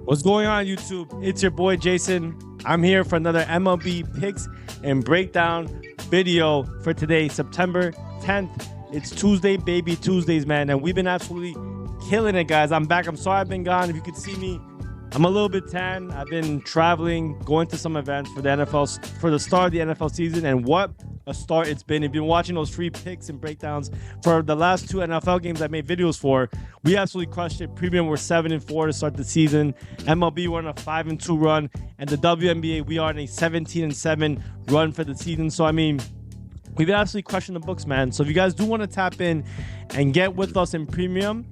What's going on, YouTube? It's your boy Jason. I'm here for another MLB picks and breakdown video for today, September 10th. It's Tuesday, baby Tuesdays, man, and we've been absolutely killing it, guys. I'm back. I'm sorry I've been gone. If you could see me, I'm a little bit tan. I've been traveling, going to some events for the NFL, for the start of the NFL season, and what a start it's been. If you've been watching those free picks and breakdowns for the last two NFL games I made videos for, we absolutely crushed it. Premium, we're 7-4 to start the season. MLB, we're on a 5-2 run, and the WNBA, we are on a 17-7 run for the season. So I mean, we've been absolutely crushing the books, man. So if you guys do want to tap in and get with us in premium,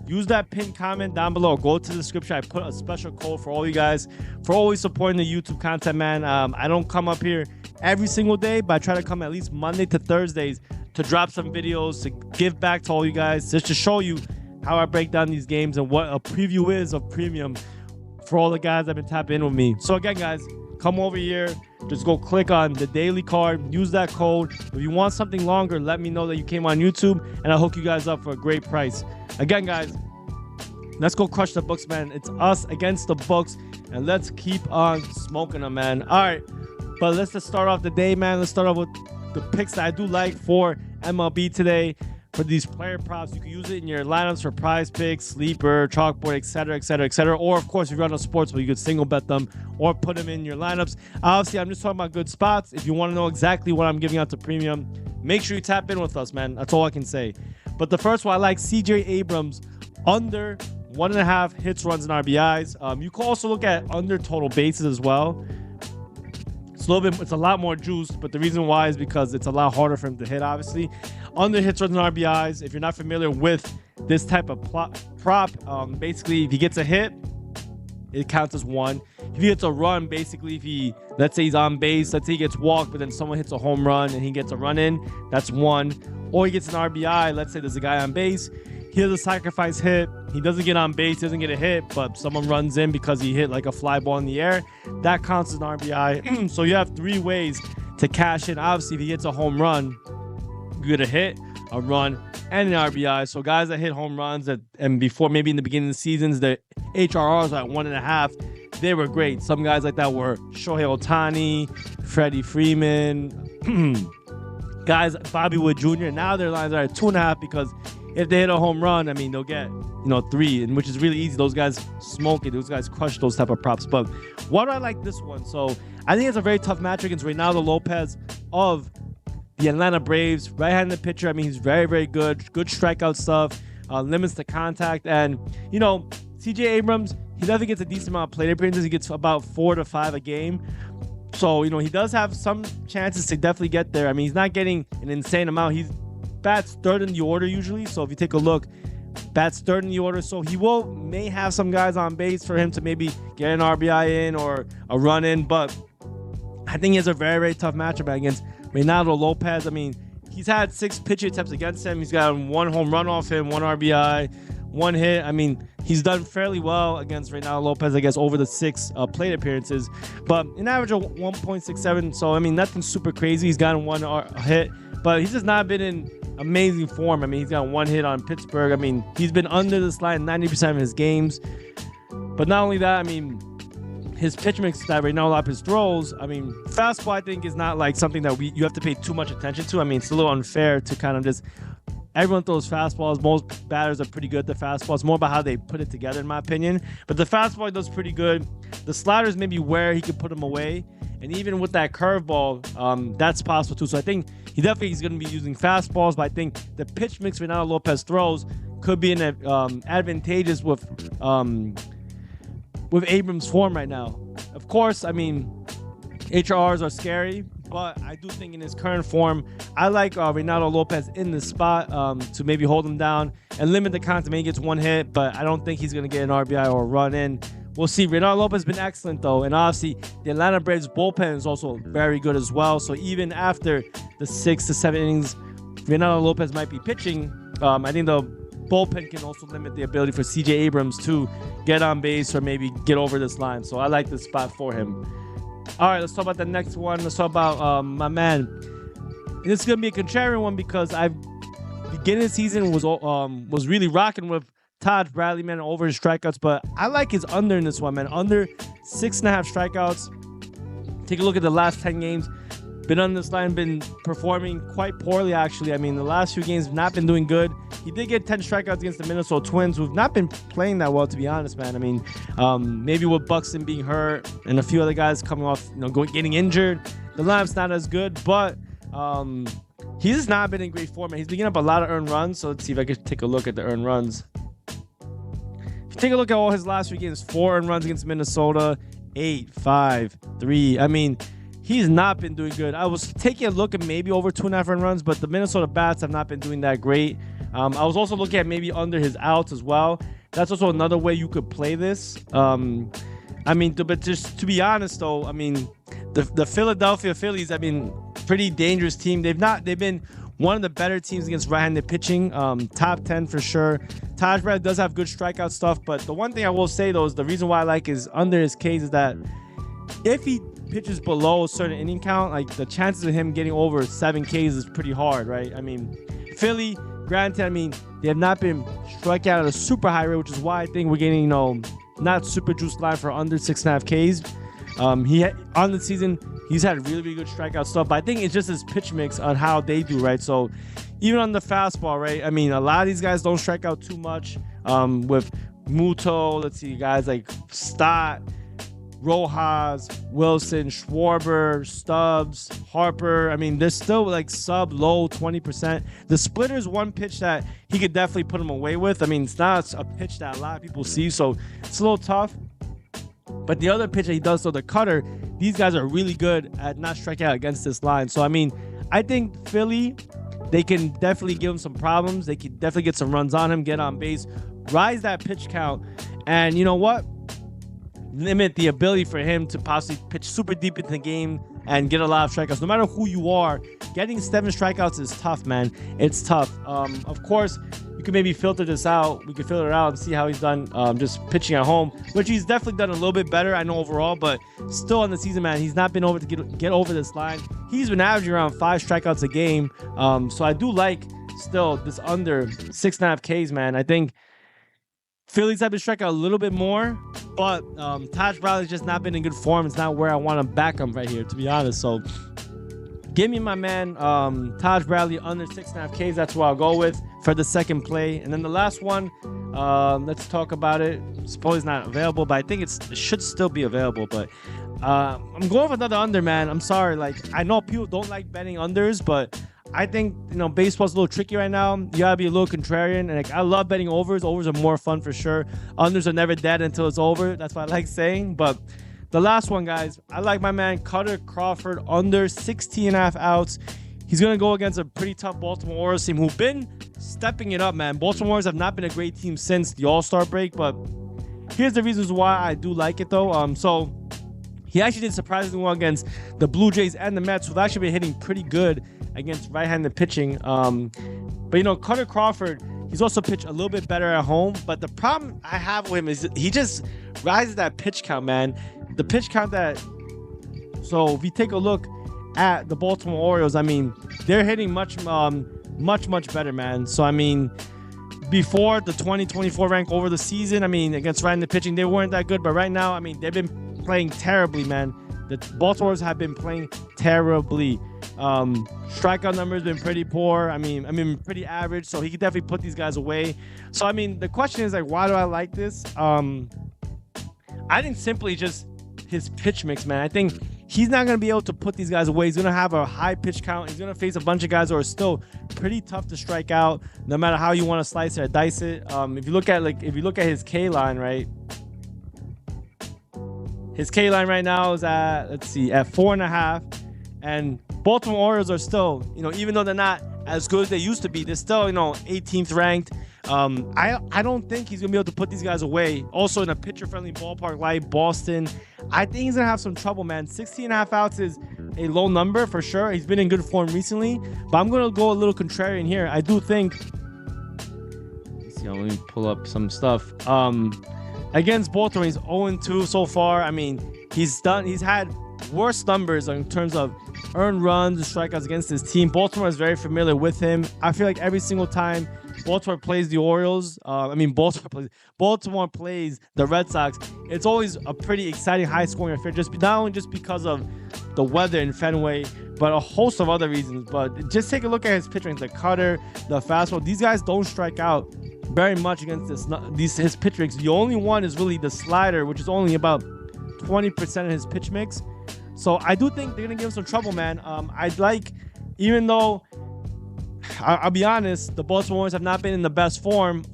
use that pinned comment down below. Go to the description. I put a special code for all you guys for always supporting the YouTube content, man. I don't come up here every single day, but I try to come at least Monday to Thursdays to drop some videos, to give back to all you guys, just to show you how I break down these games and what a preview is of premium for all the guys that have been tapping in with me. So again, guys, come over here. Just go click on the daily card. Use that code. If you want something longer, let me know that you came on YouTube, and I'll hook you guys up for a great price. Again, guys, let's go crush the books, man. It's us against the books, and let's keep on smoking them, man. All right, but let's just start off the day, man. Let's start off with the picks that I do like for MLB today. For these player props, you can use it in your lineups for prize picks, sleeper, chalkboard, etc., etc., etc. Or, of course, if you're on a sports, where you could single bet them or put them in your lineups. Obviously, I'm just talking about good spots. If you want to know exactly what I'm giving out to premium, make sure you tap in with us, man. That's all I can say. But the first one, I like C.J. Abrams under 1.5 hits, runs, and RBIs. You can also look at under total bases as well. It's a lot more juiced, but the reason why is because it's a lot harder for him to hit, obviously. Under hits, runs, and RBIs, if you're not familiar with this type of prop, basically, if he gets a hit, it counts as one. If he gets a run, basically, if he, let's say he's on base, let's say he gets walked, but then someone hits a home run and he gets a run in, that's one. Or he gets an RBI, let's say there's a guy on base, he has a sacrifice hit, he doesn't get on base, doesn't get a hit, but someone runs in because he hit like a fly ball in the air, that counts as an RBI. So you have three ways to cash in. Obviously, if he hits a home run, you get a hit, a run, and an RBI. So guys that hit home runs and before, maybe in the beginning of the seasons, the HRRs at 1.5, they were great. Some guys like that were Shohei Ohtani, Freddie Freeman, guys, Bobby Wood Jr. Now their lines are at 2.5 because if they hit a home run, I mean, they'll get, 3, and which is really easy. Those guys smoke it. Those guys crush those type of props. But why do I like this one? So I think it's a very tough match against Reynaldo Lopez of the Atlanta Braves. Right-handed pitcher. I mean, he's very, very good. Good strikeout stuff. Limits the contact. And, C.J. Abrams, he definitely gets a decent amount of plate appearances. He gets about 4 to 5 a game. So, he does have some chances to definitely get there. I mean, he's not getting an insane amount. He bats third in the order usually. So if you take a look, bats third in the order. So he may have some guys on base for him to maybe get an RBI in or a run in. But I think he has a very, very tough matchup against Reynaldo Lopez. I mean, he's had 6 pitch attempts against him. He's got 1 home run off him, 1 RBI, 1 hit. I mean, he's done fairly well against Reynaldo Lopez, I guess, over the 6 plate appearances. But an average of 1.67. So, I mean, nothing super crazy. He's gotten 1 hit. But he's just not been in amazing form. I mean, he's got 1 hit on Pittsburgh. I mean, he's been under this line 90% of his games. But not only that, I mean, his pitch mix that Reynaldo Lopez throws, I mean, fastball, I think, is not like something that you have to pay too much attention to. I mean, it's a little unfair to kind of just, everyone throws fastballs. Most batters are pretty good at the fastball. It's more about how they put it together, in my opinion. But the fastball does pretty good. The sliders maybe where he could put them away. And even with that curveball, that's possible too. So I think he definitely is going to be using fastballs. But I think the pitch mix Reynaldo Lopez throws could be advantageous with Abrams' form right now. Of course, I mean, HRRs are scary, but I do think in his current form, I like Reynaldo Lopez in the spot to maybe hold him down and limit the contact. Maybe he gets 1 hit, but I don't think he's going to get an RBI or a run in. We'll see. Reynaldo Lopez has been excellent, though. And obviously, the Atlanta Braves bullpen is also very good as well. So even after the 6 to 7 innings, Reynaldo Lopez might be pitching. I think the bullpen can also limit the ability for C.J. Abrams to get on base or maybe get over this line. So I like this spot for him. All right, let's talk about the next one. Let's talk about my man. This is going to be a contrarian one because beginning of the season was really rocking with Todd Bradley, man, over his strikeouts, but I like his under in this one, man. Under 6.5 strikeouts. Take a look at the last 10 games. Been on this line, been performing quite poorly, actually. I mean, the last few games have not been doing good. He did get 10 strikeouts against the Minnesota Twins, who've not been playing that well, to be honest, man. I mean, maybe with Buxton being hurt and a few other guys coming off, getting injured, the lineup's not as good, but he's just not been in great form, man. He's been getting up a lot of earned runs, so let's see if I could take a look at the earned runs. If you take a look at all his last few games, 4 earned runs against Minnesota, 8, 5, 3. I mean, he's not been doing good. I was taking a look at maybe over 2.5 earned runs, but the Minnesota bats have not been doing that great. I was also looking at maybe under his outs as well. That's also another way you could play this. I mean, but just to be honest, though, I mean, the Philadelphia Phillies, I mean, pretty dangerous team. They've been one of the better teams against right-handed pitching. Top 10 for sure. Taj Bradley does have good strikeout stuff, but the one thing I will say, though, is the reason why I like his under his Ks is that if he pitches below a certain inning count, like the chances of him getting over 7 Ks is pretty hard, right? I mean, Philly, granted, I mean, they have not been striking out at a super high rate, which is why I think we're getting, not super juiced line for under 6.5 Ks. On the season, he's had really, really good strikeout stuff, but I think it's just his pitch mix on how they do, right? So even on the fastball, right? I mean, a lot of these guys don't strike out too much. With Muto, let's see, guys like Stott, Rojas, Wilson, Schwarber, Stubbs, Harper. I mean, they're still like low 20%. The splitter is one pitch that he could definitely put him away with. I mean, it's not a pitch that a lot of people see, so it's a little tough. But the other pitch that he does, so the cutter, these guys are really good at not striking out against this line. So, I mean, I think Philly, they can definitely give him some problems. They can definitely get some runs on him, get on base, rise that pitch count, and you know what? Limit the ability for him to possibly pitch super deep into the game and get a lot of strikeouts. No matter who you are, getting 7 strikeouts is tough, man. It's tough. Of course, you can maybe filter this out. We can filter it out and see how he's done just pitching at home, which he's definitely done a little bit better, I know, overall, but still on the season, man, he's not been able to get over this line. He's been averaging around 5 strikeouts a game. So I do like still this under 6.5 Ks, man. I think Phillies have been striking out a little bit more, but Taj Bradley's just not been in good form. It's not where I want to back him right here, to be honest. So give me my man Taj Bradley under 6.5 Ks. That's what I'll go with for the second play. And then the last one, let's talk about it. Suppose it's not available, but I think it should still be available. But I'm going for another under, man. I'm sorry. Like, I know people don't like betting unders, but I think, baseball's a little tricky right now. You gotta be a little contrarian. And like, I love betting overs. Overs are more fun for sure. Unders are never dead until it's over. That's what I like saying. But the last one, guys, I like my man Cutter Crawford under 16.5 outs. He's gonna go against a pretty tough Baltimore Orioles team who've been stepping it up, man. Baltimore Orioles have not been a great team since the All-Star break, but here's the reasons why I do like it, though. So he actually did surprisingly well against the Blue Jays and the Mets, who've actually been hitting pretty good against right-handed pitching. But Cutter Crawford, he's also pitched a little bit better at home. But the problem I have with him is he just rises that pitch count, man. The pitch count so if you take a look at the Baltimore Orioles, I mean, they're hitting much better, man. So, I mean, before the 2024 rank over the season, I mean, against right-handed pitching, they weren't that good. But right now, I mean, they've been playing terribly, man. The Baltimore's have been playing terribly. Strikeout numbers been pretty poor. I mean, pretty average. So he could definitely put these guys away. So, I mean, the question is, like, why do I like this? I think simply just his pitch mix, man. I think he's not going to be able to put these guys away. He's going to have a high pitch count. He's going to face a bunch of guys who are still pretty tough to strike out, no matter how you want to slice it or dice it. If you look at his K line, right? His K line right now is at 4.5, and Baltimore Orioles are still, even though they're not as good as they used to be, they're still, 18th ranked. I don't think he's gonna be able to put these guys away. Also, in a pitcher-friendly ballpark like Boston, I think he's gonna have some trouble, man. 16.5 outs is a low number for sure. He's been in good form recently, but I'm gonna go a little contrarian here. I do think. Let's see, let me pull up some stuff. Against Baltimore, he's 0-2 so far. I mean, he's had worse numbers in terms of earned runs and strikeouts against his team. Baltimore is very familiar with him. I feel like every single time Baltimore plays the Orioles. Baltimore plays the Red Sox. It's always a pretty exciting, high-scoring affair. Not only just because of the weather in Fenway, but a host of other reasons. But just take a look at his pitch range, the cutter, the fastball. These guys don't strike out very much against his pitch mix. The only one is really the slider, which is only about 20% of his pitch mix. So I do think they're gonna give him some trouble, man. Even though I'll be honest, the Baltimore Orioles have not been in the best form.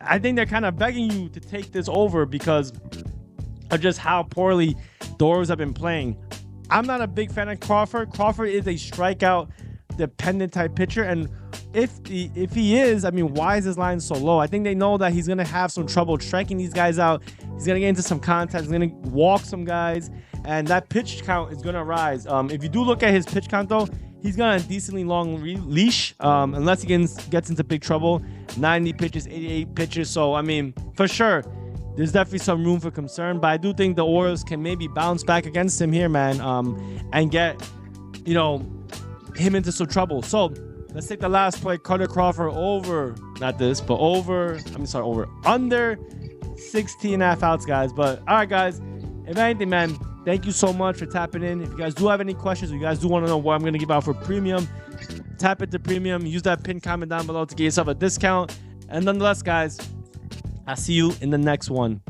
I think they're kind of begging you to take this over because of just how poorly the Orioles have been playing. I'm not a big fan of Crawford. Crawford is a strikeout dependent type pitcher, and if he is, I mean, why is his line so low? I think they know that he's gonna have some trouble striking these guys out. He's gonna get into some contact. He's gonna walk some guys, and that pitch count is gonna rise. If you do look at his pitch count, though, he's got a decently long leash, unless he gets into big trouble. 90 pitches, 88 pitches. So I mean, for sure, there's definitely some room for concern. But I do think the Orioles can maybe bounce back against him here, man, and get him into some trouble. So let's take the last play. Carter Crawford over under 16.5 outs, guys. But all right, guys, if anything, man, thank you so much for tapping in. If you guys do have any questions, or you guys do want to know what I'm going to give out for premium, tap into premium. Use that pinned comment down below to get yourself a discount. And nonetheless, guys, I'll see you in the next one.